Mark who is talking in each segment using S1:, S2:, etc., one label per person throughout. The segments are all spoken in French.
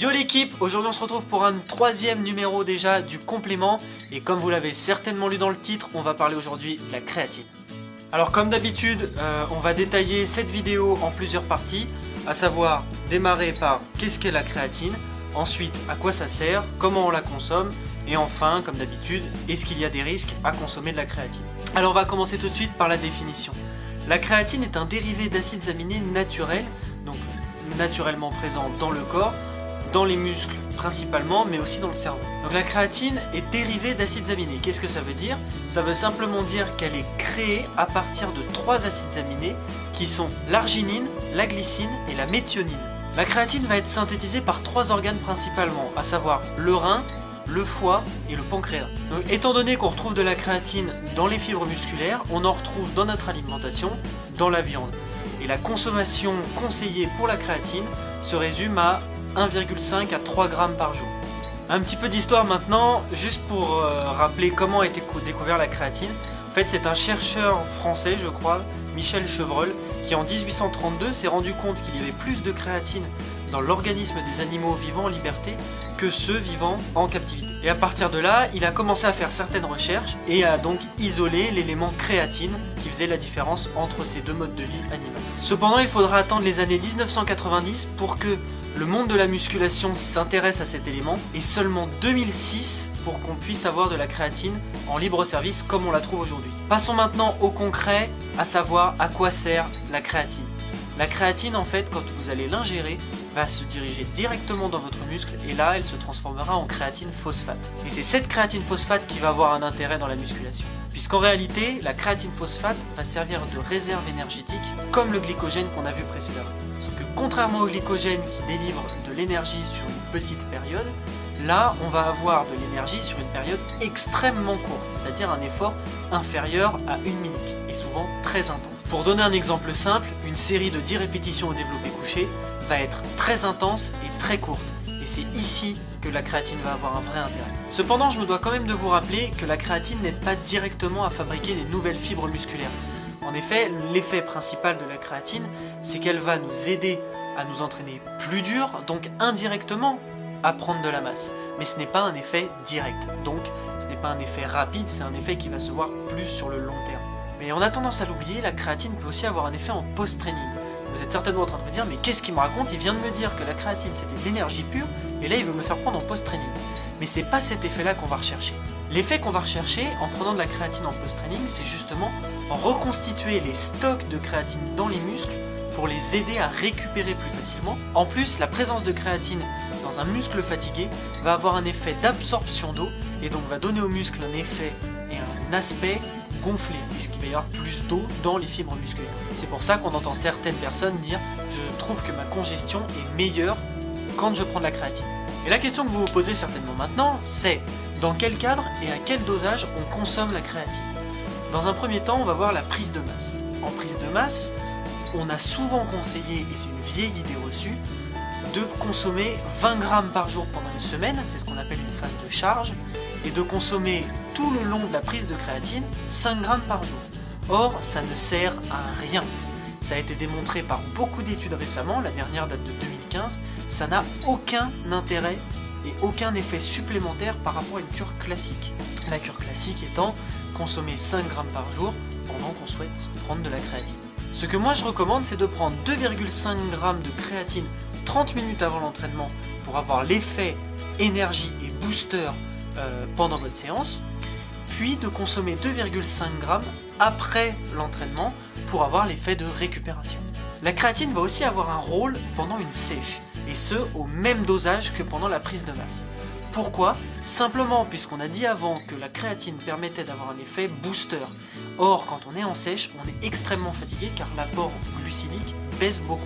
S1: Yo l'équipe, aujourd'hui on se retrouve pour un troisième numéro déjà du complément. Et comme vous l'avez certainement lu dans le titre, on va parler aujourd'hui de la créatine. Alors comme d'habitude, on va détailler cette vidéo en plusieurs parties. À savoir, démarrer par qu'est-ce qu'est la créatine, ensuite à quoi ça sert, comment on la consomme, et enfin, comme d'habitude, est-ce qu'il y a des risques à consommer de la créatine. Alors on va commencer tout de suite par la définition. La créatine est un dérivé d'acides aminés naturels, donc naturellement présent dans le corps, dans les muscles principalement, mais aussi dans le cerveau. Donc la créatine est dérivée d'acides aminés. Qu'est-ce que ça veut dire? Ça veut simplement dire qu'elle est créée à partir de 3 acides aminés qui sont l'arginine, la glycine et la méthionine. La créatine va être synthétisée par 3 organes principalement, à savoir le rein, le foie et le pancréas. Donc, étant donné qu'on retrouve de la créatine dans les fibres musculaires, on en retrouve dans notre alimentation, dans la viande. Et la consommation conseillée pour la créatine se résume à 1,5 à 3 grammes par jour. Un petit peu d'histoire maintenant, juste pour rappeler comment a été découvert la créatine. En fait, c'est un chercheur français, je crois, Michel Chevreul, qui en 1832 s'est rendu compte qu'il y avait plus de créatine dans l'organisme des animaux vivant en liberté que ceux vivant en captivité. Et à partir de là, il a commencé à faire certaines recherches et a donc isolé l'élément créatine qui faisait la différence entre ces deux modes de vie animaux. Cependant, il faudra attendre les années 1990 pour que le monde de la musculation s'intéresse à cet élément et seulement 2006 pour qu'on puisse avoir de la créatine en libre service comme on la trouve aujourd'hui. Passons maintenant au concret, à savoir à quoi sert la créatine. La créatine, en fait, quand vous allez l'ingérer, va se diriger directement dans votre muscle et là, elle se transformera en créatine phosphate. Et c'est cette créatine phosphate qui va avoir un intérêt dans la musculation. Puisqu'en réalité, la créatine phosphate va servir de réserve énergétique comme le glycogène qu'on a vu précédemment. Sauf que contrairement au glycogène qui délivre de l'énergie sur une petite période, là, on va avoir de l'énergie sur une période extrêmement courte, c'est-à-dire un effort inférieur à 1 minute et souvent très intense. Pour donner un exemple simple, une série de 10 répétitions au développé couché va être très intense et très courte. Et c'est ici que la créatine va avoir un vrai intérêt. Cependant, je me dois quand même de vous rappeler que la créatine n'aide pas directement à fabriquer des nouvelles fibres musculaires. En effet, l'effet principal de la créatine, c'est qu'elle va nous aider à nous entraîner plus dur, donc indirectement à prendre de la masse. Mais ce n'est pas un effet direct, donc ce n'est pas un effet rapide, c'est un effet qui va se voir plus sur le long terme. Mais on a tendance à l'oublier, la créatine peut aussi avoir un effet en post-training. Vous êtes certainement en train de vous dire, mais qu'est-ce qu'il me raconte? Il vient de me dire que la créatine c'était de l'énergie pure, et là il veut me faire prendre en post-training. Mais c'est pas cet effet-là qu'on va rechercher. L'effet qu'on va rechercher en prenant de la créatine en post-training, c'est justement reconstituer les stocks de créatine dans les muscles pour les aider à récupérer plus facilement. En plus, la présence de créatine dans un muscle fatigué va avoir un effet d'absorption d'eau et donc va donner au muscle un effet et un aspect gonflé, puisqu'il va y avoir plus d'eau dans les fibres musculaires. C'est pour ça qu'on entend certaines personnes dire « je trouve que ma congestion est meilleure quand je prends de la créatine ». Et la question que vous vous posez certainement maintenant, c'est dans quel cadre et à quel dosage on consomme la créatine? Dans un premier temps, on va voir la prise de masse. En prise de masse, on a souvent conseillé, et c'est une vieille idée reçue, de consommer 20 grammes par jour pendant une semaine, c'est ce qu'on appelle une phase de charge, et de consommer tout le long de la prise de créatine 5 grammes par jour. Or, ça ne sert à rien. Ça a été démontré par beaucoup d'études récemment, la dernière date de 2015, ça n'a aucun intérêt et aucun effet supplémentaire par rapport à une cure classique. La cure classique étant consommer 5 grammes par jour pendant qu'on souhaite prendre de la créatine. Ce que moi je recommande, c'est de prendre 2,5 grammes de créatine 30 minutes avant l'entraînement pour avoir l'effet énergie et booster pendant votre séance, puis de consommer 2,5 grammes après l'entraînement pour avoir l'effet de récupération. La créatine va aussi avoir un rôle pendant une sèche, et ce au même dosage que pendant la prise de masse. Pourquoi? Simplement puisqu'on a dit avant que la créatine permettait d'avoir un effet booster. Or, quand on est en sèche, on est extrêmement fatigué car l'apport glucidique baisse beaucoup.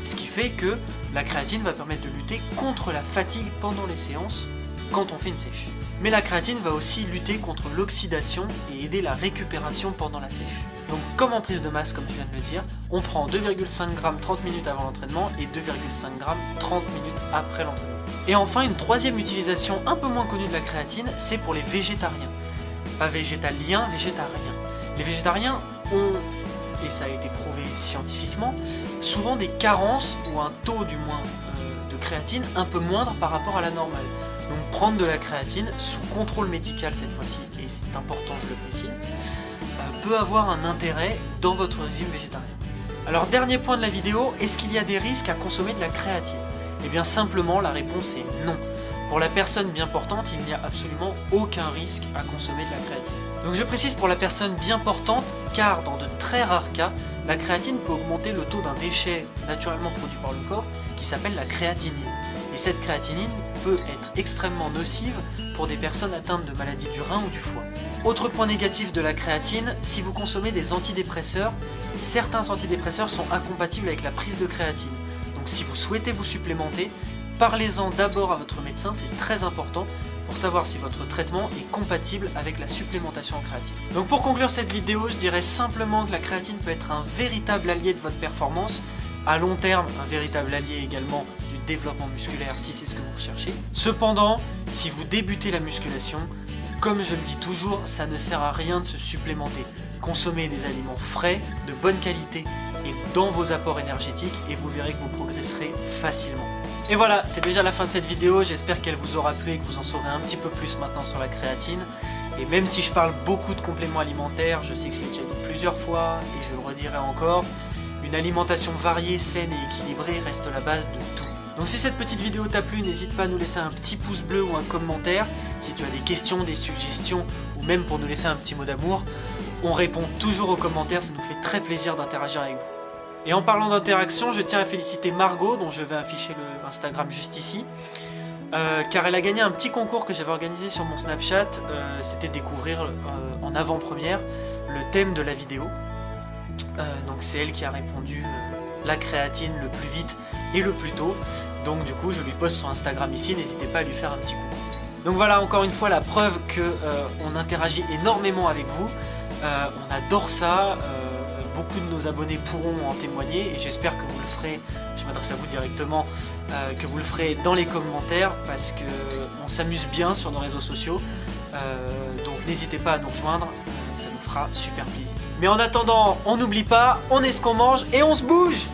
S1: Ce qui fait que la créatine va permettre de lutter contre la fatigue pendant les séances quand on fait une sèche. Mais la créatine va aussi lutter contre l'oxydation et aider la récupération pendant la sèche. Donc comme en prise de masse, comme je viens de le dire, on prend 2,5 g 30 minutes avant l'entraînement et 2,5 g 30 minutes après l'entraînement. Et enfin, une troisième utilisation un peu moins connue de la créatine, c'est pour les végétariens. Pas végétaliens, végétariens. Les végétariens ont, et ça a été prouvé scientifiquement, souvent des carences ou un taux du moins de créatine un peu moindre par rapport à la normale. Donc prendre de la créatine sous contrôle médical cette fois-ci, et c'est important, je le précise, peut avoir un intérêt dans votre régime végétarien. Alors dernier point de la vidéo, est-ce qu'il y a des risques à consommer de la créatine? Eh bien simplement la réponse est non. Pour la personne bien portante, il n'y a absolument aucun risque à consommer de la créatine. Donc je précise pour la personne bien portante, car dans de très rares cas, la créatine peut augmenter le taux d'un déchet naturellement produit par le corps qui s'appelle la créatinine. Et cette créatinine peut être extrêmement nocive pour des personnes atteintes de maladies du rein ou du foie. Autre point négatif de la créatine, si vous consommez des antidépresseurs, certains antidépresseurs sont incompatibles avec la prise de créatine. Donc si vous souhaitez vous supplémenter, parlez-en d'abord à votre médecin, c'est très important pour savoir si votre traitement est compatible avec la supplémentation en créatine. Donc pour conclure cette vidéo, je dirais simplement que la créatine peut être un véritable allié de votre performance, à long terme un véritable allié également du développement musculaire si c'est ce que vous recherchez. Cependant, si vous débutez la musculation, comme je le dis toujours, ça ne sert à rien de se supplémenter. Consommez des aliments frais, de bonne qualité et dans vos apports énergétiques et vous verrez que vous progresserez facilement. Et voilà, c'est déjà la fin de cette vidéo, j'espère qu'elle vous aura plu et que vous en saurez un petit peu plus maintenant sur la créatine. Et même si je parle beaucoup de compléments alimentaires, je sais que je l'ai déjà dit plusieurs fois et je le redirai encore, une alimentation variée, saine et équilibrée reste la base de tout. Donc si cette petite vidéo t'a plu, n'hésite pas à nous laisser un petit pouce bleu ou un commentaire. Si tu as des questions, des suggestions ou même pour nous laisser un petit mot d'amour, on répond toujours aux commentaires, ça nous fait très plaisir d'interagir avec vous. Et en parlant d'interaction, je tiens à féliciter Margot, dont je vais afficher le Instagram juste ici, car elle a gagné un petit concours que j'avais organisé sur mon Snapchat, c'était découvrir en avant-première le thème de la vidéo. Donc c'est elle qui a répondu la créatine le plus vite et le plus tôt. Donc du coup je lui poste son Instagram ici, n'hésitez pas à lui faire un petit coucou. Donc voilà, encore une fois la preuve qu'on interagit énormément avec vous. On adore ça, beaucoup de nos abonnés pourront en témoigner et j'espère que vous le ferez, je m'adresse à vous directement, que vous le ferez dans les commentaires parce qu'on s'amuse bien sur nos réseaux sociaux. Donc n'hésitez pas à nous rejoindre, ça nous fera super plaisir. Mais en attendant, on n'oublie pas, on est ce qu'on mange et on se bouge!